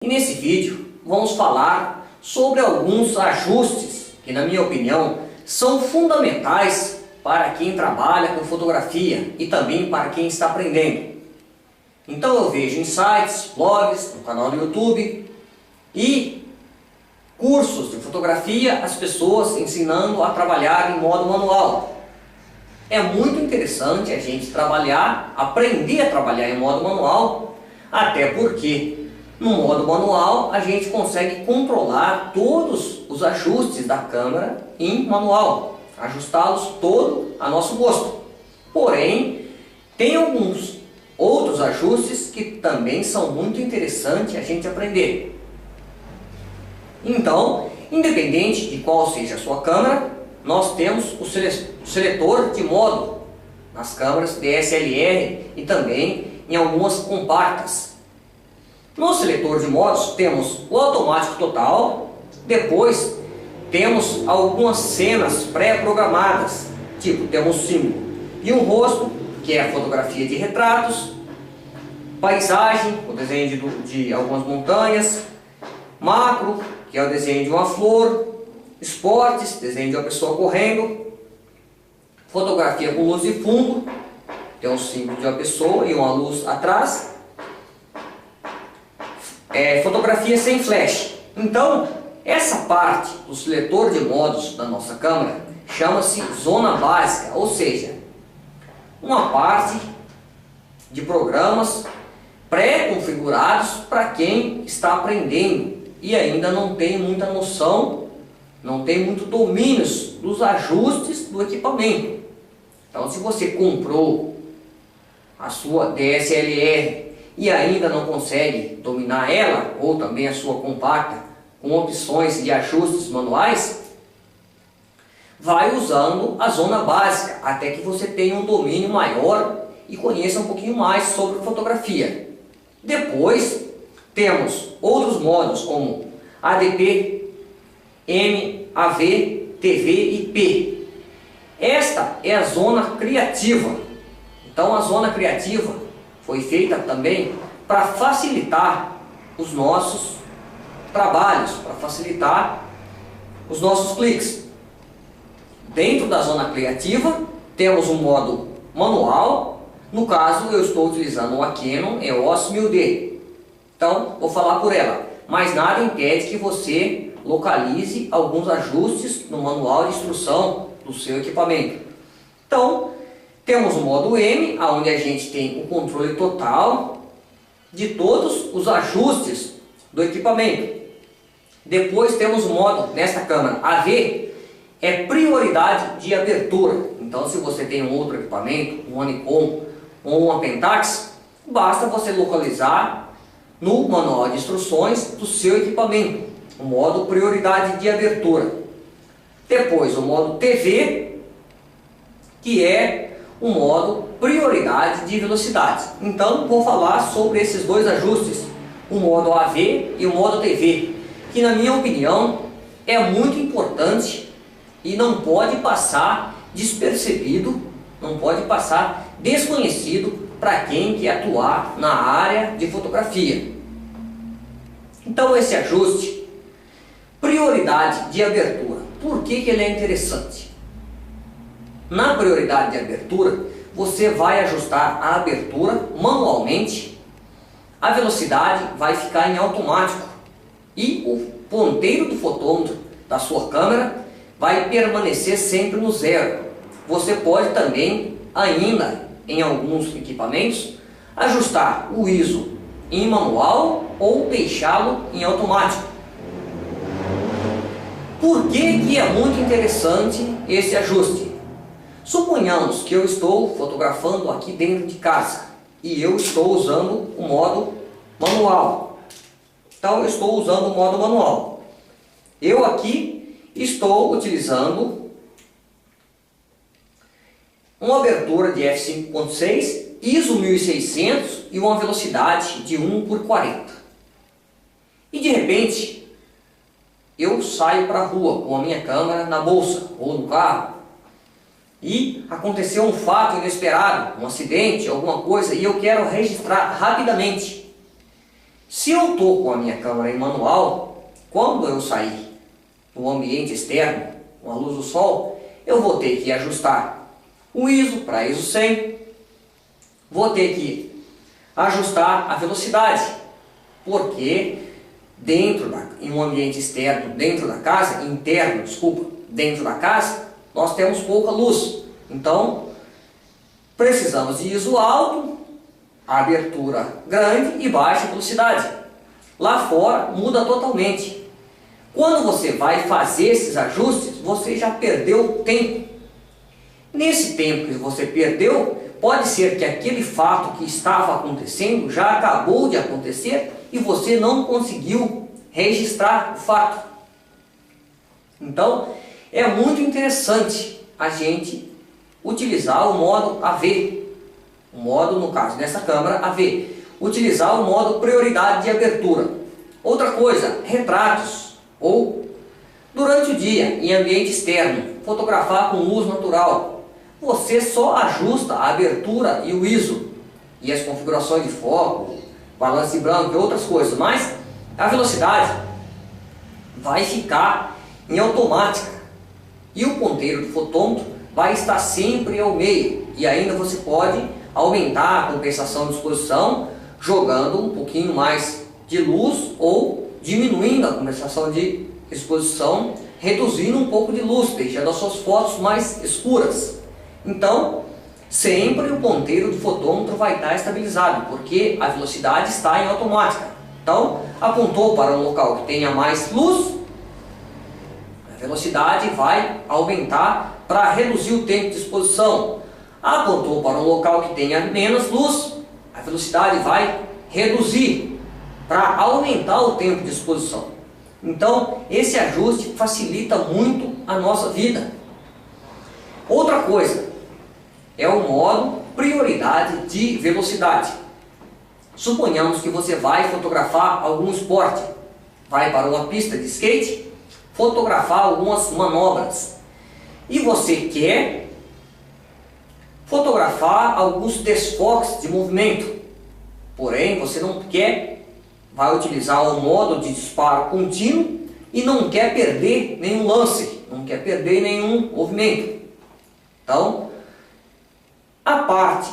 E nesse vídeo vamos falar sobre alguns ajustes que, na minha opinião, são fundamentais para quem trabalha com fotografia e também para quem está aprendendo. Então eu vejo em sites, blogs, no canal do YouTube e cursos de fotografia as pessoas ensinando a trabalhar em modo manual. É muito interessante a gente aprender a trabalhar em modo manual, até porque no modo manual a gente consegue controlar todos os ajustes da câmera em manual, ajustá-los todo a nosso gosto. Porém, tem alguns outros ajustes que também são muito interessantes a gente aprender. Então, independente de qual seja a sua câmera, nós temos o seletor de modo nas câmeras DSLR e também em algumas compactas. No seletor de modos temos o automático total, depois temos algumas cenas pré-programadas, tipo temos o símbolo de um rosto, que é a fotografia de retratos, paisagem, o desenho de algumas montanhas, macro, que é o desenho de uma flor, esportes, desenho de uma pessoa correndo, fotografia com luz de fundo, tem um símbolo de uma pessoa e uma luz atrás, fotografia sem flash. Então, essa parte do seletor de modos da nossa câmera chama-se zona básica, ou seja, uma parte de programas pré-configurados para quem está aprendendo e ainda não tem muita noção, não tem muito domínio dos ajustes do equipamento. Então, se você comprou a sua DSLR e ainda não consegue dominar ela, ou também a sua compacta, com opções de ajustes manuais, vai usando a zona básica, até que você tenha um domínio maior e conheça um pouquinho mais sobre fotografia. Depois, temos outros modos como ADP, MAV, TV e P. Esta é a zona criativa. Então a zona criativa foi feita também para facilitar os nossos trabalhos, para facilitar os nossos cliques. Dentro da zona criativa temos um modo manual. No caso eu estou utilizando uma Canon EOS 1000D. Então vou falar por ela, mas nada impede que você localize alguns ajustes no manual de instrução do seu equipamento. Então temos o modo M, onde a gente tem o controle total de todos os ajustes do equipamento. Depois temos o modo, nesta câmera AV, é prioridade de abertura. Então se você tem um outro equipamento, um Nikon ou uma Pentax, basta você localizar no manual de instruções do seu equipamento o modo prioridade de abertura. Depois o modo TV, que é o modo prioridade de velocidade. Então vou falar sobre esses dois ajustes, o modo AV e o modo TV, que na minha opinião é muito importante e não pode passar despercebido, não pode passar desconhecido para quem quer atuar na área de fotografia. Então esse ajuste, prioridade de abertura, por que ele é interessante? Na prioridade de abertura, você vai ajustar a abertura manualmente, a velocidade vai ficar em automático e o ponteiro do fotômetro da sua câmera vai permanecer sempre no zero. Você pode também, ainda em alguns equipamentos, ajustar o ISO em manual ou deixá-lo em automático. Por que é muito interessante esse ajuste? Suponhamos que eu estou fotografando aqui dentro de casa e eu estou usando o modo manual. Então eu estou usando o modo manual. Eu aqui estou utilizando uma abertura de f5.6, ISO 1600 e uma velocidade de 1:40. E de repente eu saio para a rua com a minha câmera na bolsa ou no carro e aconteceu um fato inesperado, um acidente, alguma coisa, e eu quero registrar rapidamente. Se eu estou com a minha câmera em manual, quando eu sair no ambiente externo, com a luz do sol, eu vou ter que ajustar o ISO para ISO 100, vou ter que ajustar a velocidade, porque em um ambiente externo, dentro da casa, dentro da casa, nós temos pouca luz. Então, precisamos de ISO alto, abertura grande e baixa velocidade. Lá fora muda totalmente. Quando você vai fazer esses ajustes, você já perdeu tempo. Nesse tempo que você perdeu, pode ser que aquele fato que estava acontecendo já acabou de acontecer e você não conseguiu registrar o fato. Então, é muito interessante a gente utilizar o modo AV. O modo, no caso dessa câmera, AV. Utilizar o modo prioridade de abertura. Outra coisa, retratos. Ou, durante o dia, em ambiente externo, fotografar com luz natural. Você só ajusta a abertura e o ISO. E as configurações de foco, balanço branco e outras coisas. Mas a velocidade vai ficar em automática. E o ponteiro do fotômetro vai estar sempre ao meio. E ainda você pode aumentar a compensação de exposição jogando um pouquinho mais de luz ou diminuindo a compensação de exposição, reduzindo um pouco de luz, deixando as suas fotos mais escuras. Então, sempre o ponteiro do fotômetro vai estar estabilizado, porque a velocidade está em automática. Então, apontou para um local que tenha mais luz, a velocidade vai aumentar para reduzir o tempo de exposição. Apontou para um local que tenha menos luz, a velocidade vai reduzir para aumentar o tempo de exposição. Então, esse ajuste facilita muito a nossa vida. Outra coisa é o modo prioridade de velocidade. Suponhamos que você vai fotografar algum esporte, vai para uma pista de skate, fotografar algumas manobras e você quer fotografar alguns desfoques de movimento, porém você não quer, vai utilizar o modo de disparo contínuo e não quer perder nenhum lance, não quer perder nenhum movimento. Então, a parte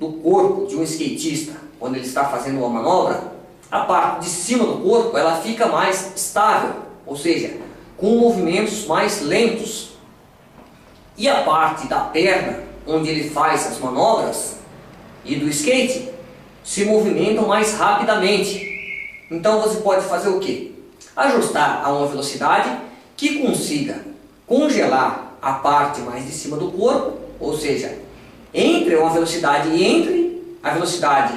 do corpo de um skatista, quando ele está fazendo uma manobra, a parte de cima do corpo ela fica mais estável, ou seja, com movimentos mais lentos. E a parte da perna, onde ele faz as manobras, e do skate, se movimentam mais rapidamente. Então você pode fazer o quê? Ajustar a uma velocidade que consiga congelar a parte mais de cima do corpo, ou seja, entre uma velocidade entre a velocidade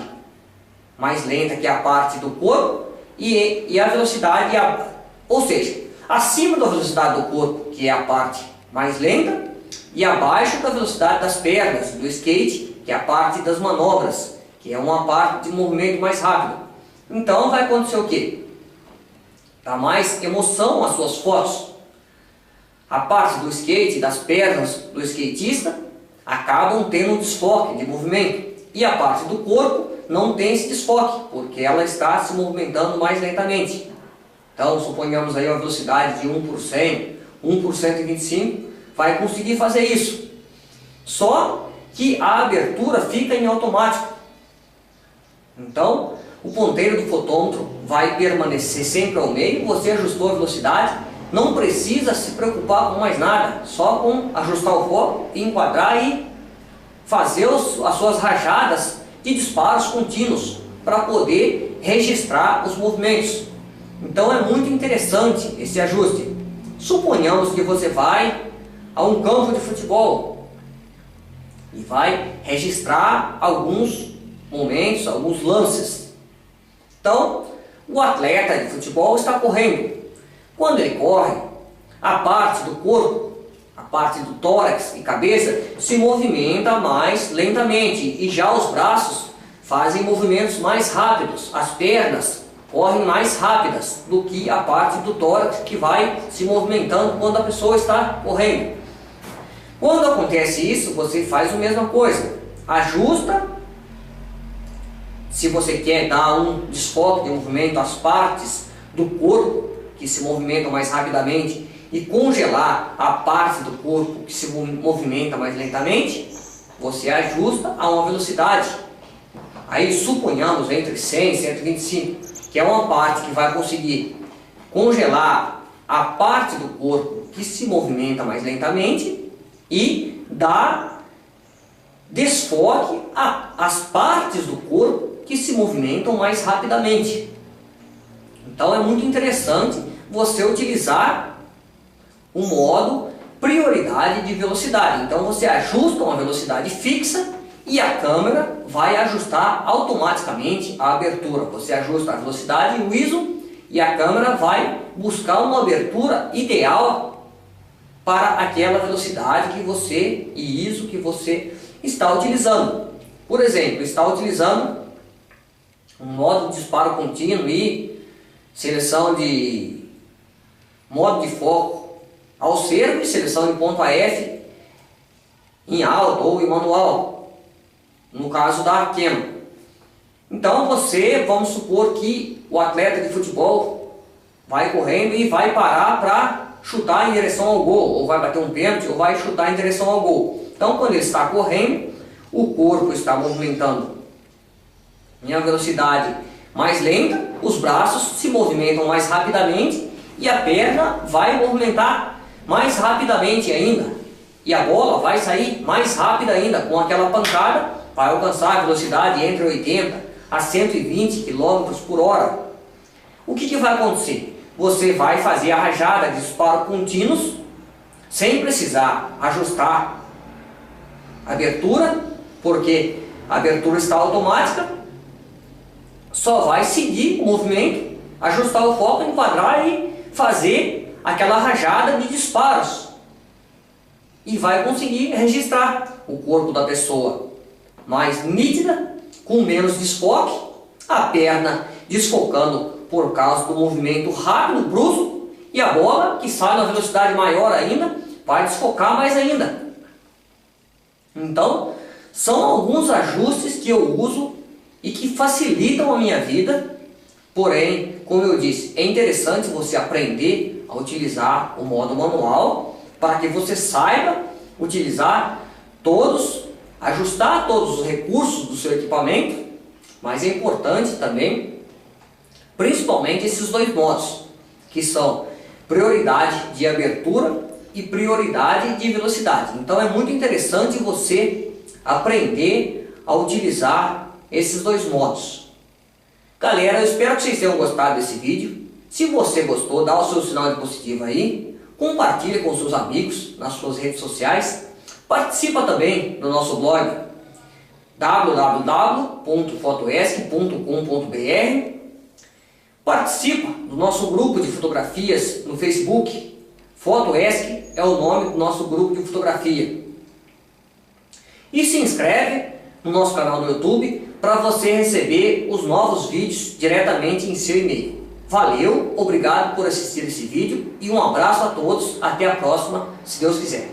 mais lenta, que é a parte do corpo, e a velocidade, ou seja, acima da velocidade do corpo, que é a parte mais lenta, e abaixo da velocidade das pernas, do skate, que é a parte das manobras, que é uma parte de movimento mais rápido. Então vai acontecer o quê? Dá mais emoção às suas fotos. A parte do skate, das pernas do skatista, acabam tendo um desfoque de movimento. E a parte do corpo não tem esse desfoque, porque ela está se movimentando mais lentamente. Então, suponhamos aí uma velocidade de 1 por 100, 1 por 125, vai conseguir fazer isso. Só que a abertura fica em automático. Então, o ponteiro do fotômetro vai permanecer sempre ao meio, você ajustou a velocidade, não precisa se preocupar com mais nada, só com ajustar o foco, enquadrar e fazer as suas rajadas de disparos contínuos para poder registrar os movimentos. Então é muito interessante esse ajuste. Suponhamos que você vai a um campo de futebol e vai registrar alguns momentos, alguns lances. Então, o atleta de futebol está correndo. Quando ele corre, a parte do corpo, a parte do tórax e cabeça se movimenta mais lentamente e já os braços fazem movimentos mais rápidos, as pernas correm mais rápidas do que a parte do tórax que vai se movimentando quando a pessoa está correndo. Quando acontece isso, você faz a mesma coisa, ajusta se você quer dar um desfoque de movimento às partes do corpo que se movimentam mais rapidamente e congelar a parte do corpo que se movimenta mais lentamente, você ajusta a uma velocidade. Aí suponhamos entre 100 e 125, que é uma parte que vai conseguir congelar a parte do corpo que se movimenta mais lentamente e dar desfoque às partes do corpo que se movimentam mais rapidamente. Então é muito interessante você utilizar o modo prioridade de velocidade. Então você ajusta uma velocidade fixa e a câmera vai ajustar automaticamente a abertura. Você ajusta a velocidade e o ISO e a câmera vai buscar uma abertura ideal para aquela velocidade que você e ISO que você está utilizando. Por exemplo, está utilizando um modo de disparo contínuo e seleção de modo de foco ao cerco e seleção de ponto AF em auto ou em manual, no caso da Canon. Então vamos supor que o atleta de futebol vai correndo e vai parar para chutar em direção ao gol, ou vai bater um pênalti, ou vai chutar em direção ao gol. Então quando ele está correndo, o corpo está movimentando em uma velocidade mais lenta, os braços se movimentam mais rapidamente e a perna vai movimentar mais rapidamente ainda. E a bola vai sair mais rápida ainda. Com aquela pancada, vai alcançar a velocidade entre 80 a 120 km por hora. O que vai acontecer? Você vai fazer a rajada de disparo contínuos sem precisar ajustar a abertura, porque a abertura está automática. Só vai seguir o movimento, ajustar o foco, enquadrar e fazer aquela rajada de disparos. E vai conseguir registrar o corpo da pessoa mais nítida, com menos desfoque, a perna desfocando por causa do movimento rápido, brusco, e a bola, que sai na velocidade maior ainda, vai desfocar mais ainda. Então, são alguns ajustes que eu uso e que facilitam a minha vida. Porém, como eu disse, é interessante você aprender a utilizar o modo manual para que você saiba utilizar ajustar todos os recursos do seu equipamento. Mas é importante também, principalmente esses dois modos, que são prioridade de abertura e prioridade de velocidade. Então é muito interessante você aprender a utilizar esses dois modos. Galera, eu espero que vocês tenham gostado desse vídeo. Se você gostou, dá o seu sinal de positivo aí, compartilhe com seus amigos nas suas redes sociais, participa também do nosso blog www.fotoesc.com.br, participa do nosso grupo de fotografias no Facebook. Fotoesc é o nome do nosso grupo de fotografia. E se inscreve no nosso canal no YouTube para você receber os novos vídeos diretamente em seu e-mail. Valeu, obrigado por assistir esse vídeo e um abraço a todos, até a próxima, se Deus quiser.